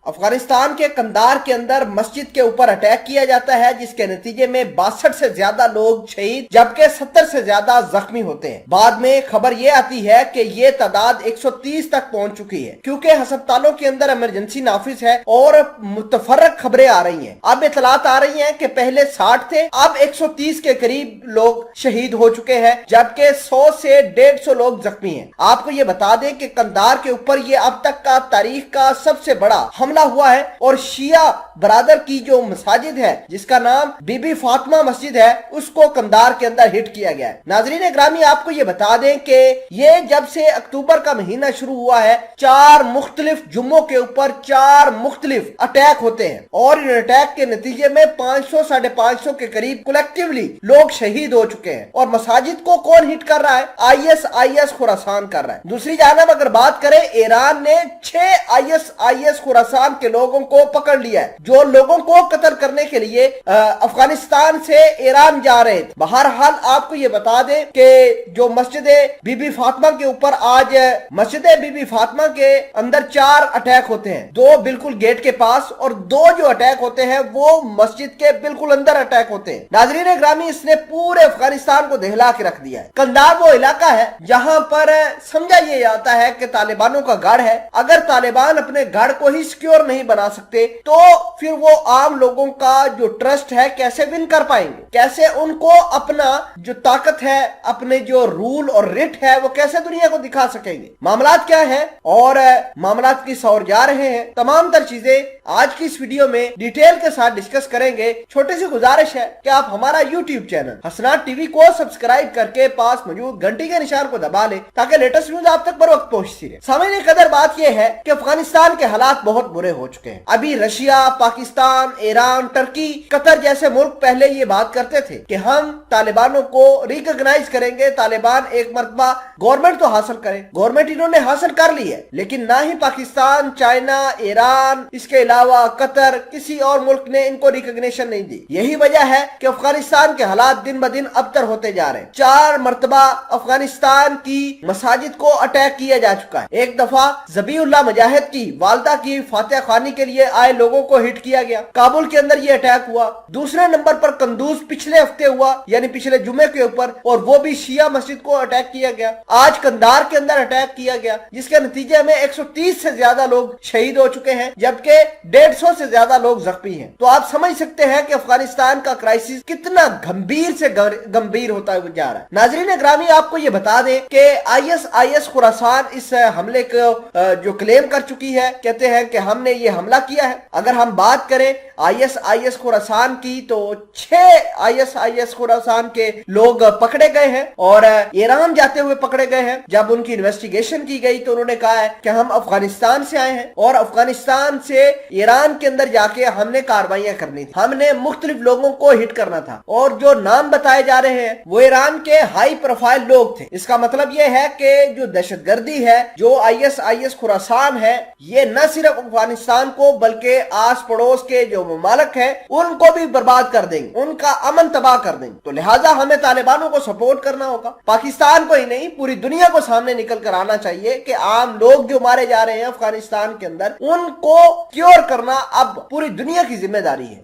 افغانستان کے قندار کے اندر مسجد کے اوپر اٹیک کیا جاتا ہے جس کے نتیجے میں 62 سے زیادہ لوگ شہید جبکہ 70 سے زیادہ زخمی ہوتے ہیں۔ بعد میں خبر یہ آتی ہے کہ یہ تعداد 130 تک پہنچ چکی ہے کیونکہ ہسپتالوں کے اندر ایمرجنسی نافذ ہے اور متفرق خبریں آ رہی ہیں۔ اب اطلاعات آ رہی ہیں کہ پہلے 60 تھے، اب 130 کے قریب لوگ شہید ہو چکے ہیں جبکہ 100 سے 150 لوگ زخمی ہیں۔ آپ کو یہ بتا دیں کہ قندار کے اوپر یہ اب تک کا تاریخ کا سب سے بڑا حملہ ہوا ہے اور شیعہ برادر کی جو مساجد ہے جس کا نام بی بی فاطمہ مسجد ہے اس کو قندار کے اندر ہٹ کیا گیا ہے۔ ناظرین گرامی آپ کو یہ بتا دیں کہ یہ جب سے اکتوبر کا مہینہ شروع ہوا ہے 4 مختلف جمعوں کے اوپر 4 مختلف اٹیک ہوتے ہیں اور ان اٹیک کے نتیجے میں 500 ساڑھے 500 کے قریب کولیکٹیولی لوگ شہید ہو چکے ہیں۔ اور مساجد کو کون ہٹ کر رہا ہے؟ آئی ایس خراسان کر رہا ہے۔ دوسری جانب اگر بات کریں ایران نے 6 آئی ایس خراسان کے لوگوں کو پکڑ لیا ہے جو لوگوں کو قتل کرنے کے لیے افغانستان سے ایران جا رہے تھے۔ بہرحال آپ کو یہ بتا دیں کہ جو مسجد بی بی فاطمہ کے اوپر آج مسجد بی بی فاطمہ کے اندر 4 اٹیک ہوتے ہیں، 2 بالکل گیٹ کے پاس اور 2 جو اٹیک ہوتے ہیں وہ مسجد کے بالکل اندر اٹیک ہوتے ہیں۔ ناظرین گرامی اس نے پورے افغانستان کو دہلا کے رکھ دیا ہے۔ قندار وہ علاقہ ہے جہاں پر سمجھا یہ جاتا ہے کہ طالبانوں کا گڑھ ہے۔ اگر طالبان اپنے گڑھ کو ہی سیکیور نہیں بنا سکتے تو پھر وہ عام لوگوں کا جو ٹرسٹ ہے کیسے ون کر پائیں گے، کیسے ان کو اپنا جو طاقت ہے، اپنے جو رول اور رٹ ہے وہ کیسے دنیا کو دکھا سکیں گے۔ معاملات کیا ہیں اور معاملات کی سور جا رہے ہیں، تمام تر چیزیں آج کی اس ویڈیو میں ڈیٹیل کے ساتھ ڈسکس کریں گے۔ چھوٹی سی گزارش ہے کہ آپ ہمارا یوٹیوب چینل حسنات ٹی وی کو سبسکرائب کر کے پاس موجود گھنٹی کے نشان کو دبا لیں تاکہ لیٹسٹ نیوز آپ تک بر وقت پہنچتی رہے۔ سامعین قدر بات یہ ہے کہ افغانستان کے حالات بہت برے ہو چکے ہیں۔ ابھی رشیا، پاکستان، ایران، ترکی، قطر جیسے ملک پہلے یہ بات کرتے تھے کہ ہم طالبانوں کو ریکگنائز کریں گے، طالبان ایک مرتبہ گورنمنٹ تو حاصل کریں۔ گورنمنٹ انہوں نے حاصل کر لی ہے لیکن نہ ہی پاکستان، چائنا، ایران، اس کے علاوہ قطر، کسی اور ملک نے ان کو ریکگنیشن نہیں دی۔ یہی وجہ ہے کہ افغانستان کے حالات دن بدن ابتر ہوتے جا رہے ہیں۔ 4 مرتبہ افغانستان کی مساجد کو اٹیک کیا جا چکا ہے۔ ایک دفعہ ذبی اللہ مجاہد کی والدہ کی فاتحہ خوانی کے لیے آئے لوگوں کو ہٹ کیا گیا، کابل کے اندر یہ اٹیک ہوا۔ دوسرے نمبر پر قندوز پچھلے ہفتے ہوا یعنی پچھلے جمعے کے اوپر اور وہ بھی شیعہ مسجد کو اٹیک کیا گیا۔ آج قندار کے اندر اٹیک کیا گیا جس کے نتیجے میں 130 سے زیادہ لوگ شہید ہو چکے ہیں جبکہ 150 سے زیادہ لوگ زخمی ہیں۔ تو آپ سمجھ سکتے ہیں کہ افغانستان کا کرائسس کتنا گمبھیر سے گمبھیر ہوتا جا رہا ہے۔ ناظرین گرامی آپ کو یہ بتا دیں کہ آئی ایس خراسان اس حملے کو جو کلیم کر چکی ہے، کہتے ہیں کہ ہم نے یہ حملہ کیا ہے۔ اگر ہم بات کریں آئی ایس خراسان کی تو 6 آئی ایس خراسان کے لوگ پکڑے گئے ہیں اور ایران جاتے ہوئے پکڑے گئے ہیں۔ جب ان کی انویسٹیگیشن کی گئی تو انہوں نے کہا ہے کہ ہم افغانستان سے آئے ہیں اور افغانستان سے ایران کے اندر جا کے ہم نے کارروائیاں کرنی تھی، ہم نے مختلف لوگوں کو ہٹ کرنا تھا اور جو نام بتائے جا رہے ہیں وہ ایران کے ہائی پروفائل لوگ تھے۔ اس کا مطلب یہ ہے کہ جو دہشت گردی ہے، جو آئی ایس خراسان ہے، یہ نہ صرف افغانستان کو بلکہ آس پڑوس کے جو ممالک ہیں ان کو بھی برباد کر دیں گے، ان کا امن تباہ کر دیں گے۔ تو لہٰذا ہمیں طالبانوں کو سپورٹ کرنا ہوگا، پاکستان کو ہی نہیں پوری دنیا کو سامنے نکل کر آنا چاہیے کہ عام لوگ جو مارے جا رہے ہیں افغانستان کے اندر ان کو کیور کرنا اب پوری دنیا کی ذمہ داری ہے۔